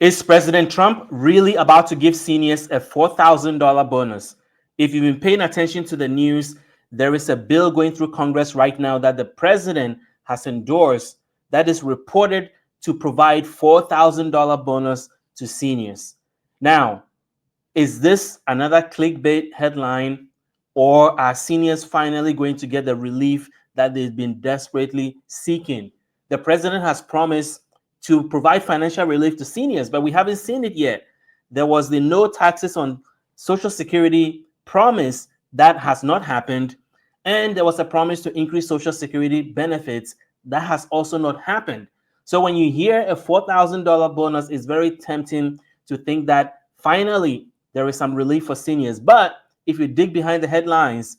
Is President Trump really about to give seniors a $4,000 bonus? If you've been paying attention to the news, there is a bill going through Congress right now that the president has endorsed that is reported to provide $4,000 bonus to seniors. Now, is this another clickbait headline, or are seniors finally going to get the relief that they've been desperately seeking? The president has promised to provide financial relief to seniors, but we haven't seen it yet. There was the no taxes on Social Security promise that has not happened, and there was a promise to increase Social Security benefits that has also not happened. So when you hear a $4,000 bonus, it's very tempting to think that finally there is some relief for seniors. But if you dig behind the headlines,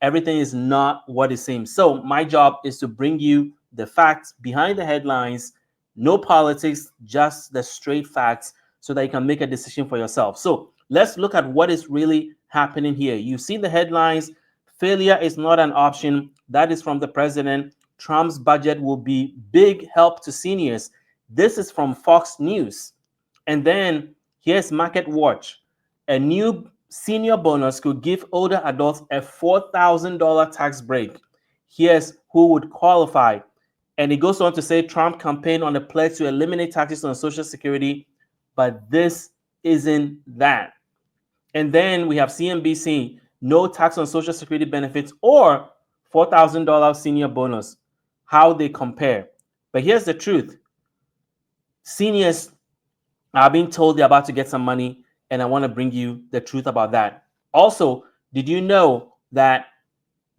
everything is not what it seems. So my job is to bring you the facts behind the headlines, no politics, just the straight facts, so that you can make a decision for yourself. So let's look at what is really happening here. You see the headlines: failure is not an option. That is from the president. Trump's budget will be big help to seniors. This is from Fox News. And then here's Market Watch. A new senior bonus could give older adults a $4,000 tax break. Here's who would qualify. And it goes on to say Trump campaigned on a pledge to eliminate taxes on Social Security, but this isn't that. And then we have CNBC, no tax on Social Security benefits or $4,000 senior bonus, how they compare. But here's the truth: seniors are being told they're about to get some money, and I want to bring you the truth about that. Also, did you know that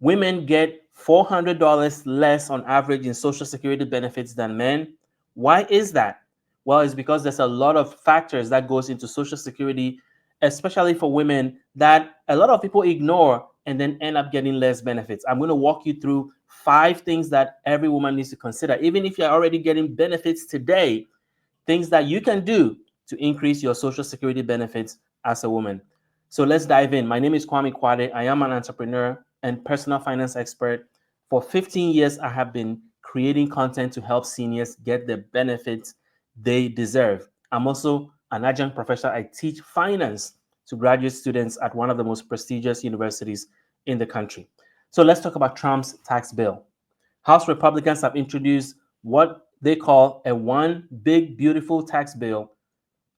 women get $400 less on average in Social Security benefits than men? Why is that? Well, it's because there's a lot of factors that goes into Social Security, especially for women, that a lot of people ignore and then end up getting less benefits. I'm going to walk you through 5 things that every woman needs to consider. Even if you're already getting benefits today, things that you can do to increase your Social Security benefits as a woman. So let's dive in. My name is Kwame Kwade. I am an entrepreneur and personal finance expert. For 15 years, I have been creating content to help seniors get the benefits they deserve. I'm also an adjunct professor. I teach finance to graduate students at one of the most prestigious universities in the country. So let's talk about Trump's tax bill. House Republicans have introduced what they call a one big beautiful tax bill,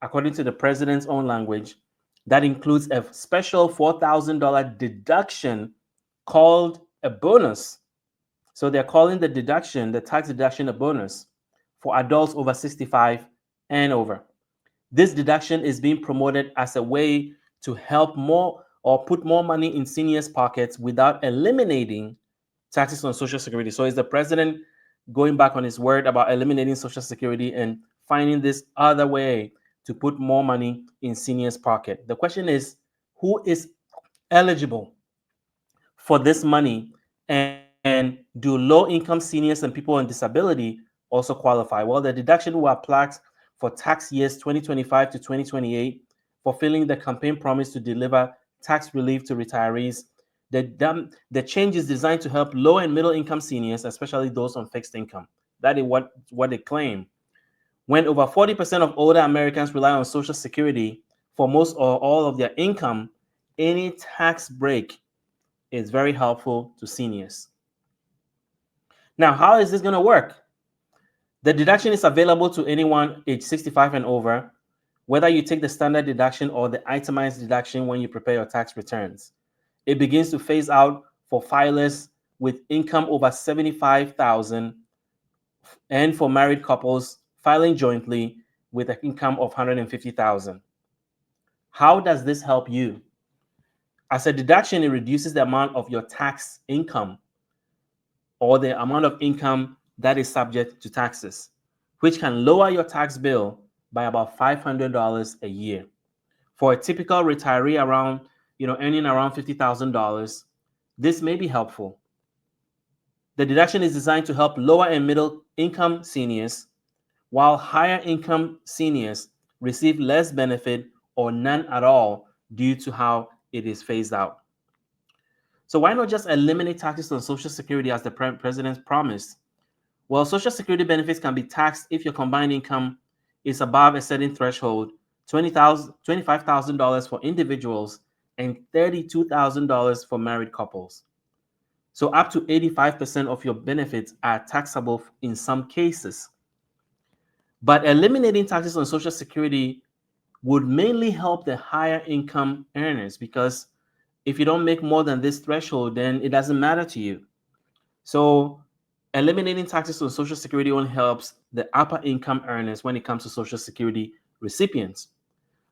according to the president's own language, that includes a special $4,000 deduction called a bonus. So they're calling the deduction, the tax deduction, a bonus for adults over 65 and over. This deduction is being promoted as a way to help more or put more money in seniors' pockets without eliminating taxes on Social Security. So is the president going back on his word about eliminating Social Security and finding this other way to put more money in seniors' pocket? The question is, who is eligible for this money, and do low-income seniors and people on disability also qualify? Well, the deduction will apply for tax years 2025 to 2028, fulfilling the campaign promise to deliver tax relief to retirees. The change is designed to help low and middle income seniors, especially those on fixed income. That is what they claim. When over 40% of older Americans rely on Social Security for most or all of their income, any tax break is very helpful to seniors. Now, how is this going to work? The deduction is available to anyone age 65 and over, whether you take the standard deduction or the itemized deduction when you prepare your tax returns. It begins to phase out for filers with income over $75,000 and for married couples filing jointly with an income of $150,000. How does this help you? As a deduction, it reduces the amount of your tax income or the amount of income that is subject to taxes, which can lower your tax bill by about $500 a year. For a typical retiree earning around $50,000, this may be helpful. The deduction is designed to help lower and middle income seniors, while higher income seniors receive less benefit or none at all due to how it is phased out. So why not just eliminate taxes on Social Security as the president promised? Well, Social Security benefits can be taxed if your combined income is above a certain threshold, $25,000 for individuals and $32,000 for married couples. So up to 85% of your benefits are taxable in some cases. But eliminating taxes on Social Security would mainly help the higher income earners, because if you don't make more than this threshold, then it doesn't matter to you. So eliminating taxes on Social Security only helps the upper income earners when it comes to Social Security recipients.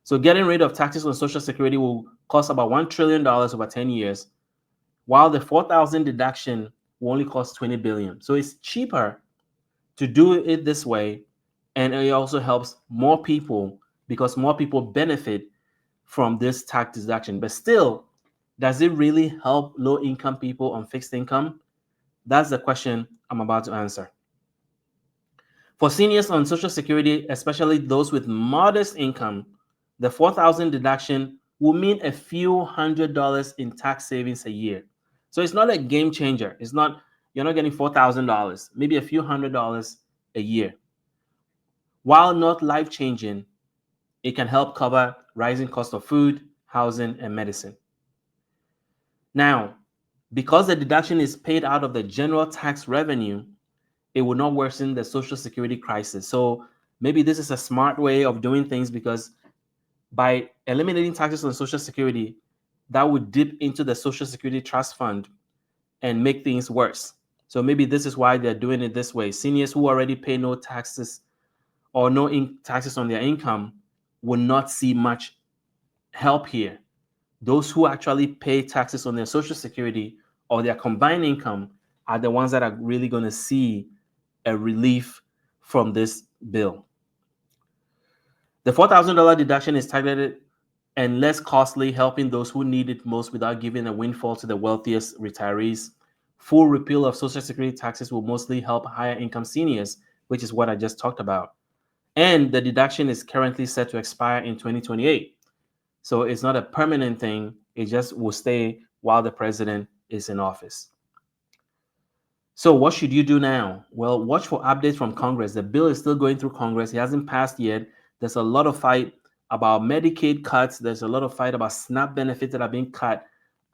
So getting rid of taxes on Social Security will cost about $1 trillion over 10 years, while the 4,000 deduction will only cost 20 billion. So it's cheaper to do it this way, and it also helps more people because more people benefit from this tax deduction. But still, does it really help low income people on fixed income? That's the question I'm about to answer. For seniors on Social Security, especially those with modest income, the 4,000 deduction will mean a few $100s in tax savings a year. So it's not a game changer. It's not, you're not getting $4,000, maybe a few $100s a year. While not life changing, it can help cover rising cost of food, housing, and medicine. Now, because the deduction is paid out of the general tax revenue, it will not worsen the Social Security crisis. So maybe this is a smart way of doing things, because by eliminating taxes on Social Security, that would dip into the Social Security Trust Fund and make things worse. So maybe this is why they're doing it this way. Seniors who already pay no taxes or no taxes on their income will not see much help here. Those who actually pay taxes on their Social Security or their combined income are the ones that are really going to see a relief from this bill. The $4,000 deduction is targeted and less costly, helping those who need it most without giving a windfall to the wealthiest retirees. Full repeal of Social Security taxes will mostly help higher income seniors, which is what I just talked about. And the deduction is currently set to expire in 2028. So it's not a permanent thing. It just will stay while the president is in office. So what should you do now? Well, watch for updates from Congress. The bill is still going through Congress. It hasn't passed yet. There's a lot of fight about Medicaid cuts. There's a lot of fight about SNAP benefits that are being cut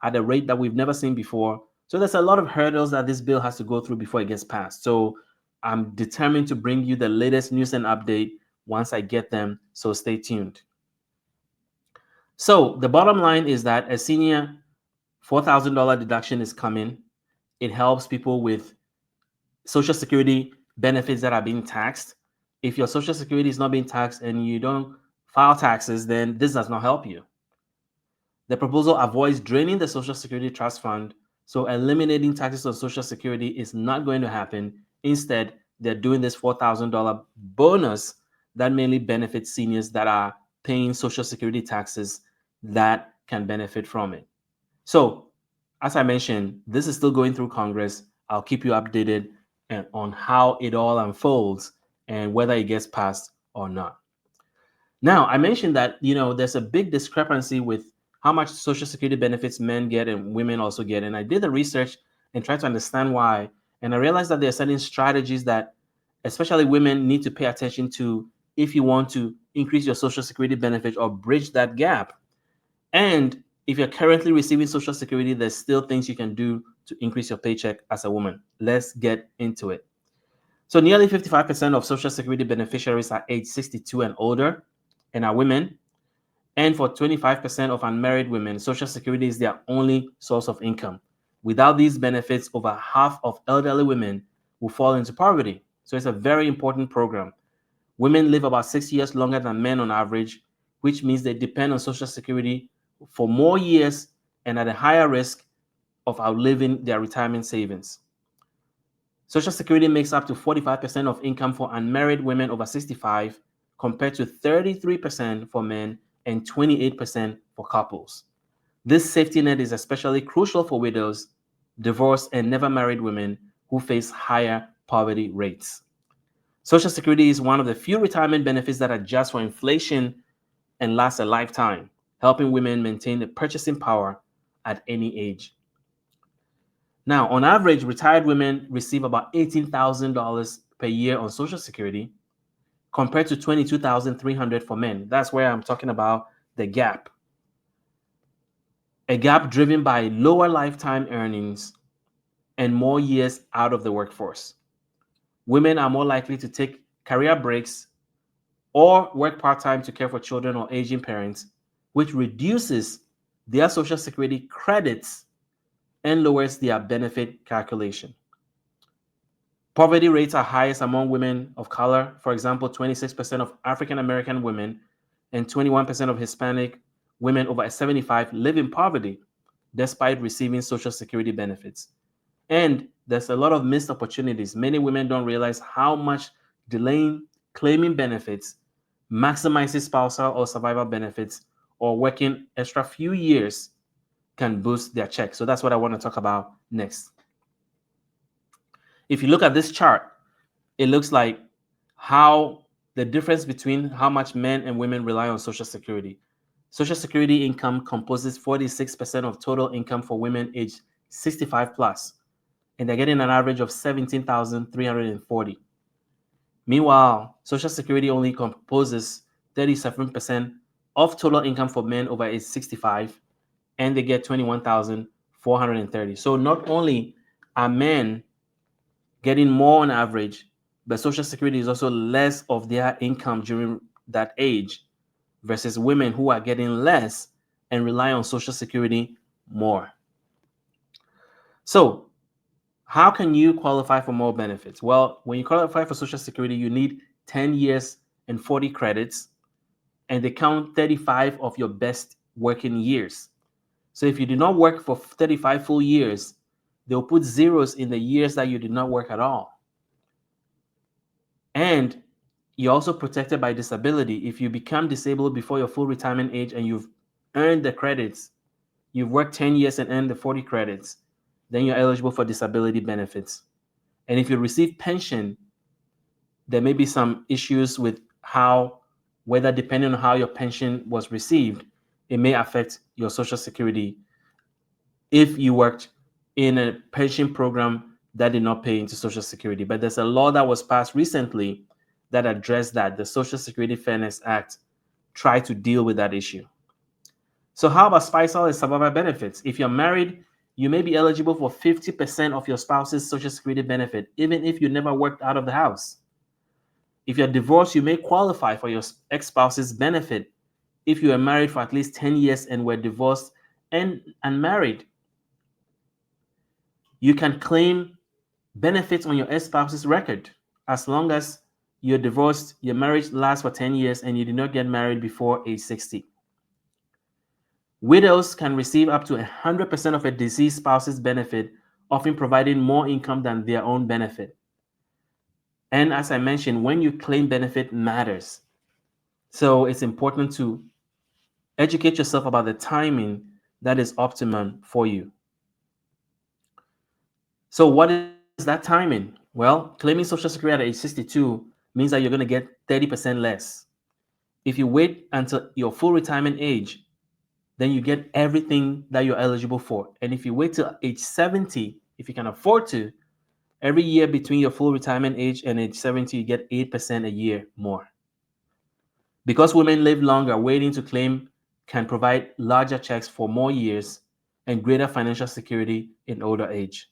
at a rate that we've never seen before. So there's a lot of hurdles that this bill has to go through before it gets passed. So I'm determined to bring you the latest news and update once I get them. So stay tuned. So the bottom line is that a senior $4,000 deduction is coming. It helps people with Social Security benefits that are being taxed. If your Social Security is not being taxed and you don't file taxes, then this does not help you. The proposal avoids draining the Social Security Trust Fund, so eliminating taxes on Social Security is not going to happen. Instead, they're doing this $4,000 bonus that mainly benefits seniors that are paying Social Security taxes that can benefit from it. So, as I mentioned, this is still going through Congress. I'll keep you updated on how it all unfolds and whether it gets passed or not. Now, I mentioned that, there's a big discrepancy with how much Social Security benefits men get and women also get. And I did the research and tried to understand why. And I realized that there are certain strategies that especially women need to pay attention to if you want to increase your Social Security benefit or bridge that gap. And if you're currently receiving Social Security, there's still things you can do to increase your paycheck as a woman. Let's get into it. So nearly 55% of Social Security beneficiaries are age 62 and older and are women. And for 25% of unmarried women, Social Security is their only source of income. Without these benefits, over half of elderly women will fall into poverty. So it's a very important program. Women live about 6 years longer than men on average, which means they depend on Social Security for more years and at a higher risk of outliving their retirement savings. Social Security makes up to 45% of income for unmarried women over 65, compared to 33% for men and 28% for couples. This safety net is especially crucial for widows, divorced, and never married women who face higher poverty rates. Social Security is one of the few retirement benefits that adjust for inflation and last a lifetime, helping women maintain the purchasing power at any age. Now, on average, retired women receive about $18,000 per year on Social Security. compared to 22,300 for men. That's where I'm talking about the gap. A gap driven by lower lifetime earnings and more years out of the workforce. Women are more likely to take career breaks or work part-time to care for children or aging parents, which reduces their Social Security credits and lowers their benefit calculation. Poverty rates are highest among women of color. For example, 26% of African American women and 21% of Hispanic women over 75 live in poverty despite receiving Social Security benefits. And there's a lot of missed opportunities. Many women don't realize how much delaying claiming benefits, maximizing spousal or survival benefits, or working extra few years can boost their check. So that's what I want to talk about next. If you look at this chart, it looks like how the difference between how much men and women rely on Social Security. Social Security income composes 46% of total income for women aged 65 plus, and they're getting an average of 17,340. Meanwhile, Social Security only composes 37% of total income for men over age 65, and they get 21,430. So not only are men getting more on average, but Social Security is also less of their income during that age versus women who are getting less and rely on Social Security more. So, how can you qualify for more benefits? Well, when you qualify for Social Security, you need 10 years and 40 credits, and they count 35 of your best working years. So if you did not work for 35 full years, they'll put zeros in the years that you did not work at all. And you're also protected by disability. If you become disabled before your full retirement age and you've earned the credits, you've worked 10 years and earned the 40 credits, then you're eligible for disability benefits. And if you receive pension, there may be some issues with whether depending on how your pension was received, it may affect your Social Security if you worked in a pension program that did not pay into Social Security. But there's a law that was passed recently that addressed that. The Social Security Fairness Act tried to deal with that issue. So how about spousal and survivor benefits? If you're married, you may be eligible for 50% of your spouse's Social Security benefit, even if you never worked out of the house. If you're divorced, you may qualify for your ex-spouse's benefit if you are married for at least 10 years and were divorced and unmarried. You can claim benefits on your ex-spouse's record as long as you're divorced, your marriage lasts for 10 years, and you did not get married before age 60. Widows can receive up to 100% of a deceased spouse's benefit, often providing more income than their own benefit. And as I mentioned, when you claim benefit matters. So it's important to educate yourself about the timing that is optimum for you. So what is that timing? Well, claiming Social Security at age 62 means that you're going to get 30% less. If you wait until your full retirement age, then you get everything that you're eligible for. And if you wait till age 70, if you can afford to, every year between your full retirement age and age 70, you get 8% a year more. Because women live longer, waiting to claim can provide larger checks for more years and greater financial security in older age.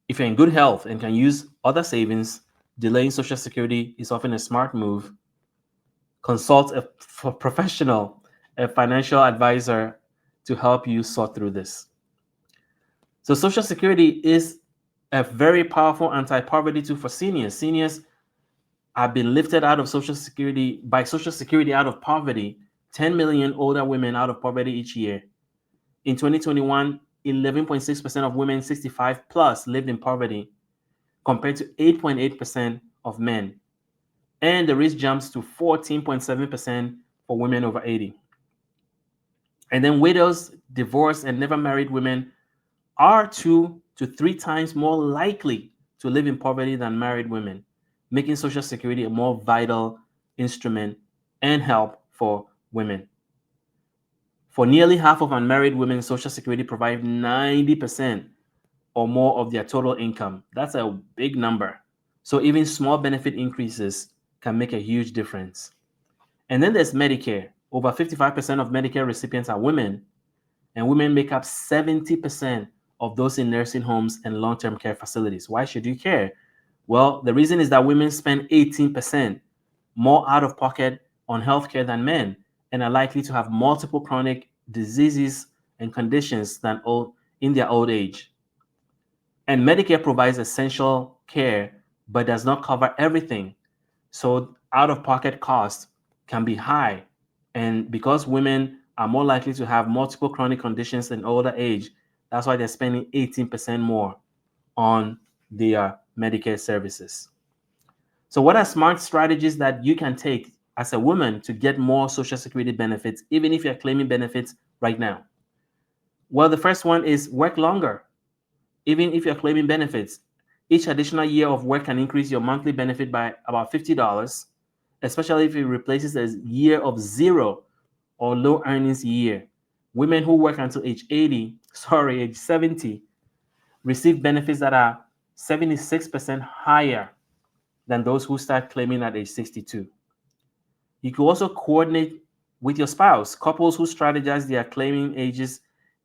If you're in good health and can use other savings, delaying Social Security is often a smart move. Consult a professional, a financial advisor to help you sort through this. So Social Security is a very powerful anti-poverty tool for seniors. Seniors have been lifted out of Social Security by Social Security out of poverty, 10 million older women out of poverty each year. In 2021, 11.6% of women 65 plus lived in poverty compared to 8.8% of men. And the risk jumps to 14.7% for women over 80. And then widows, divorced, and never married women are 2 to 3 times more likely to live in poverty than married women, making Social Security a more vital instrument and help for women. For nearly half of unmarried women, Social Security provides 90% or more of their total income. That's a big number. So even small benefit increases can make a huge difference. And then there's Medicare. Over 55% of Medicare recipients are women, and women make up 70% of those in nursing homes and long-term care facilities. Why should you care? Well, the reason is that women spend 18% more out of pocket on healthcare than men and are likely to have multiple chronic diseases and conditions than in their old age. And Medicare provides essential care but does not cover everything. So out of pocket costs can be high. And because women are more likely to have multiple chronic conditions in older age, that's why they're spending 18% more on their Medicare services. So, what are smart strategies that you can take as a woman to get more Social Security benefits, even if you're claiming benefits right now? Well, the first one is work longer. Even if you're claiming benefits, each additional year of work can increase your monthly benefit by about $50, especially if it replaces a year of zero or low earnings year. Women who work until age 70, receive benefits that are 76% higher than those who start claiming at age 62. You can also coordinate with your spouse. Couples who strategize their claiming ages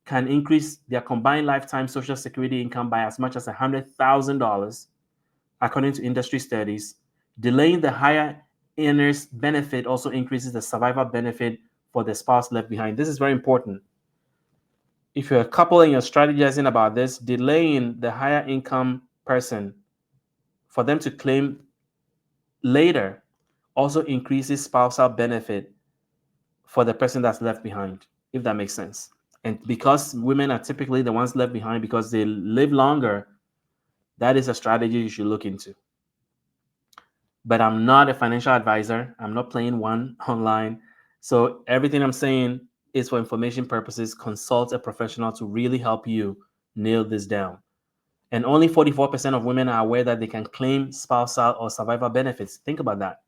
can increase their combined lifetime Social Security income by as much as $100,000, according to industry studies. Delaying the higher earners benefit also increases the survivor benefit for the spouse left behind. This is very important. If you're a couple and you're strategizing about this, delaying the higher income person for them to claim later also increases spousal benefit for the person that's left behind, if that makes sense. And because women are typically the ones left behind because they live longer, that is a strategy you should look into. But I'm not a financial advisor. I'm not playing one online. So everything I'm saying is for information purposes. Consult a professional to really help you nail this down. And only 44% of women are aware that they can claim spousal or survivor benefits. Think about that.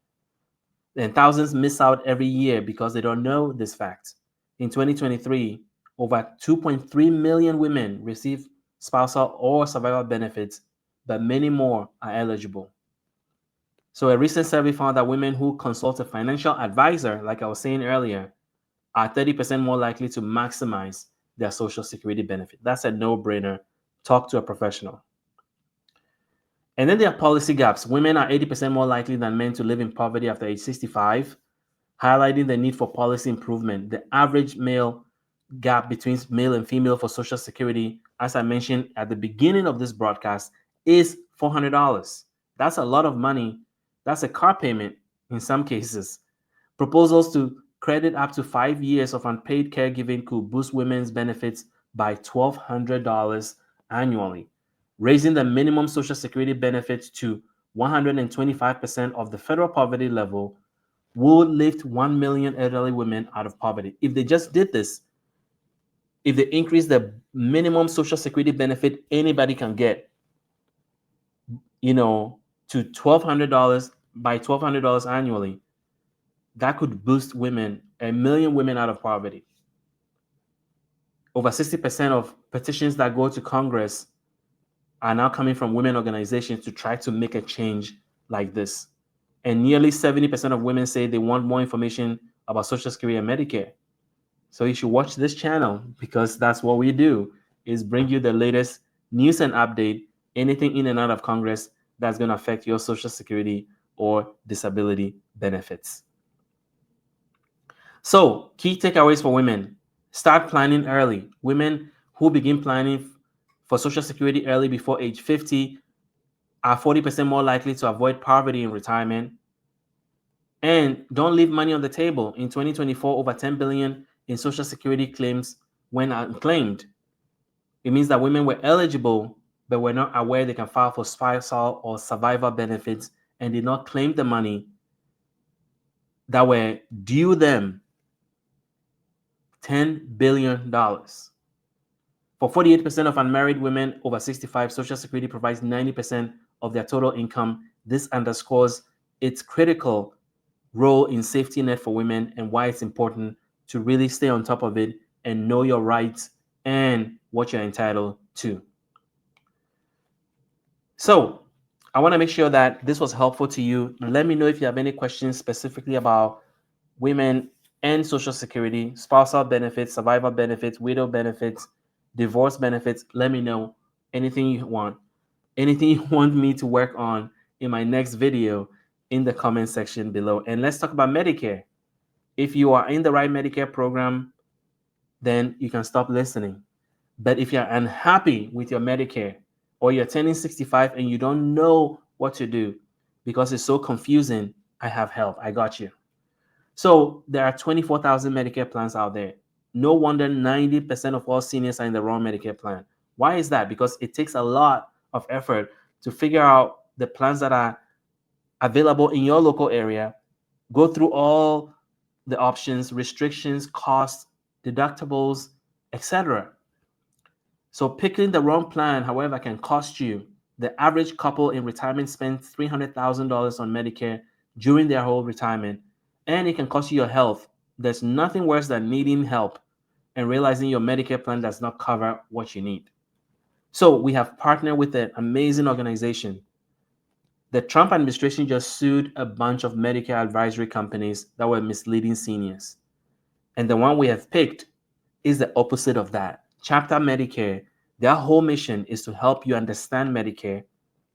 And thousands miss out every year because they don't know this fact. In 2023, over 2.3 million women receive spousal or survivor benefits, but many more are eligible. So, a recent survey found that women who consult a financial advisor, like I was saying earlier, are 30% more likely to maximize their Social Security benefit. That's a no brainer. Talk to a professional. And then there are policy gaps. Women are 80% more likely than men to live in poverty after age 65, highlighting the need for policy improvement. The average male gap between male and female for Social Security, as I mentioned at the beginning of this broadcast, is $400. That's a lot of money. That's a car payment in some cases. Proposals to credit up to 5 years of unpaid caregiving could boost women's benefits by $1,200 annually. Raising the minimum Social Security benefit to 125% of the federal poverty level will lift 1 million elderly women out of poverty. If they just did this, if they increase the minimum Social Security benefit anybody can get, to $1,200 by $1,200 annually, that could boost women, 1 million women out of poverty. Over 60% of petitions that go to Congress are now coming from women organizations to try to make a change like this. And nearly 70% of women say they want more information about Social Security and Medicare. So you should watch this channel because that's what we do, is bring you the latest news and update, anything in and out of Congress that's going to affect your Social Security or disability benefits. So, key takeaways for women. Start planning early. Women who begin planning for Social Security early before age 50 are 40% more likely to avoid poverty in retirement. And don't leave money on the table. In 2024, over 10 billion in Social Security claims went unclaimed. It means that women were eligible, but were not aware they can file for spousal or survivor benefits and did not claim the money that were due them. $10 billion. For 48% of unmarried women over 65, Social Security provides 90% of their total income. This underscores its critical role in safety net for women and why it's important to really stay on top of it and know your rights and what you're entitled to. So, I want to make sure that this was helpful to you. Let me know if you have any questions specifically about women and Social Security, spousal benefits, survivor benefits, widow benefits, divorce benefits. Let me know anything you want, anything you want me to work on in my next video in the comment section below. And let's talk about Medicare. If you are in the right Medicare program, then you can stop listening. But if you're unhappy with your Medicare or you're turning 65 and you don't know what to do because it's so confusing, I have help. I got you. So there are 24,000 Medicare plans out there. No wonder 90% of all seniors are in the wrong Medicare plan. Why is that? Because it takes a lot of effort to figure out the plans that are available in your local area, go through all the options, restrictions, costs, deductibles, etc. So picking the wrong plan, however, can cost you. The average couple in retirement spends $300,000 on Medicare during their whole retirement, and it can cost you your health. There's nothing worse than needing help and realizing your Medicare plan does not cover what you need. So we have partnered with an amazing organization. The Trump administration just sued a bunch of Medicare advisory companies that were misleading seniors. And the one we have picked is the opposite of that. Chapter Medicare, their whole mission is to help you understand Medicare.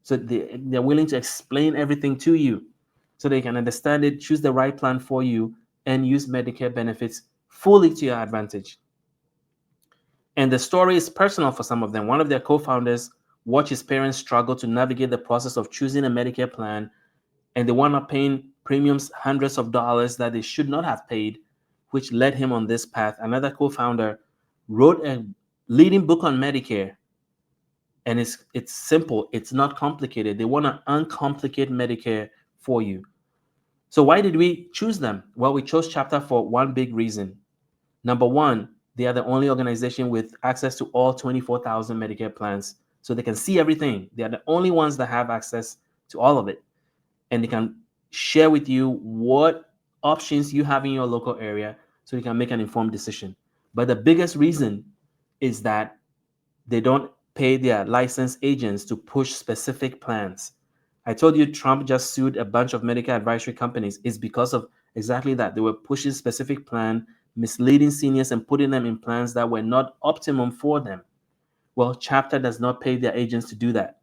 So they're willing to explain everything to you so they can understand it, choose the right plan for you, and use Medicare benefits fully to your advantage. And the story is personal for some of them. One of their co-founders watched his parents struggle to navigate the process of choosing a Medicare plan, and they wound up paying premiums hundreds of dollars that they should not have paid, which led him on this path. Another co-founder wrote a leading book on Medicare, and it's simple, it's not complicated. They want to uncomplicate Medicare for you. So why did we choose them? Well, we chose Chapter for one big reason. Number one, they are the only organization with access to all 24,000 Medicare plans. So they can see everything. They are the only ones that have access to all of it. And they can share with you what options you have in your local area so you can make an informed decision. But the biggest reason is that they don't pay their licensed agents to push specific plans. I told you Trump just sued a bunch of Medicare advisory companies. It's because of exactly that. They were pushing specific plan, misleading seniors and putting them in plans that were not optimum for them. Well, Chapter does not pay their agents to do that.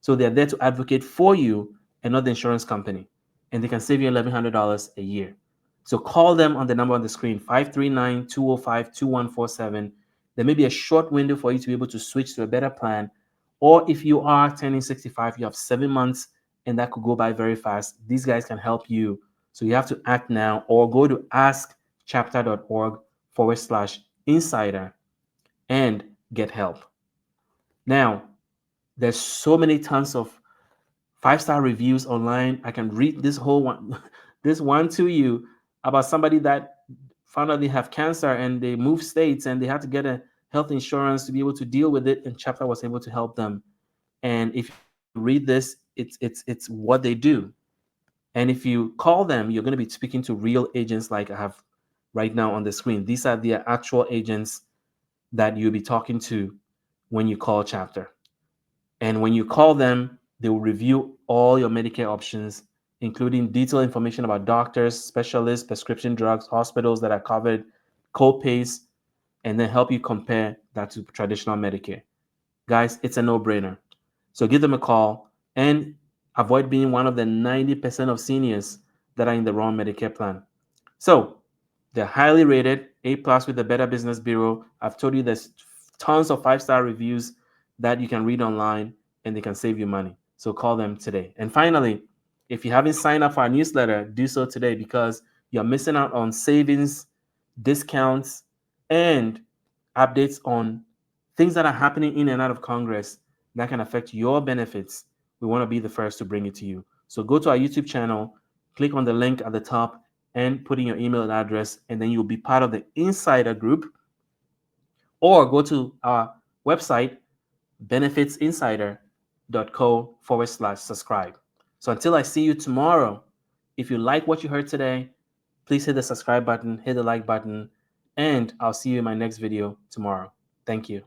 So they're there to advocate for you and not the insurance company. And they can save you $1,100 a year. So call them on the number on the screen, 539-205-2147. There may be a short window for you to be able to switch to a better plan. Or if you are turning 65, you have 7 months and that could go by very fast. These guys can help you. So you have to act now or go to askchapter.org/insider and get help. Now, there's so many tons of 5-star reviews online. I can read this whole one, this one to you about somebody that found out they have cancer and they moved states and they had to get a health insurance to be able to deal with it. And Chapter was able to help them. And if you read this, it's what they do. And if you call them, you're going to be speaking to real agents like I have right now on the screen. These are the actual agents that you'll be talking to when you call Chapter. And when you call them, they will review all your Medicare options, including detailed information about doctors, specialists, prescription drugs, hospitals that are covered, co-pays, and then help you compare that to traditional Medicare. Guys, it's a no-brainer. So give them a call and avoid being one of the 90% of seniors that are in the wrong Medicare plan. So they're highly rated, A+ with the Better Business Bureau. I've told you there's tons of 5-star reviews that you can read online and they can save you money. So call them today. And finally, if you haven't signed up for our newsletter, do so today because you're missing out on savings, discounts, and updates on things that are happening in and out of Congress that can affect your benefits. We want to be the first to bring it to you. So go to our YouTube channel, click on the link at the top, and put in your email address, and then you'll be part of the insider group. Or go to our website, benefitsinsider.co/subscribe. So until I see you tomorrow, if you like what you heard today, please hit the subscribe button, hit the like button, and I'll see you in my next video tomorrow. Thank you.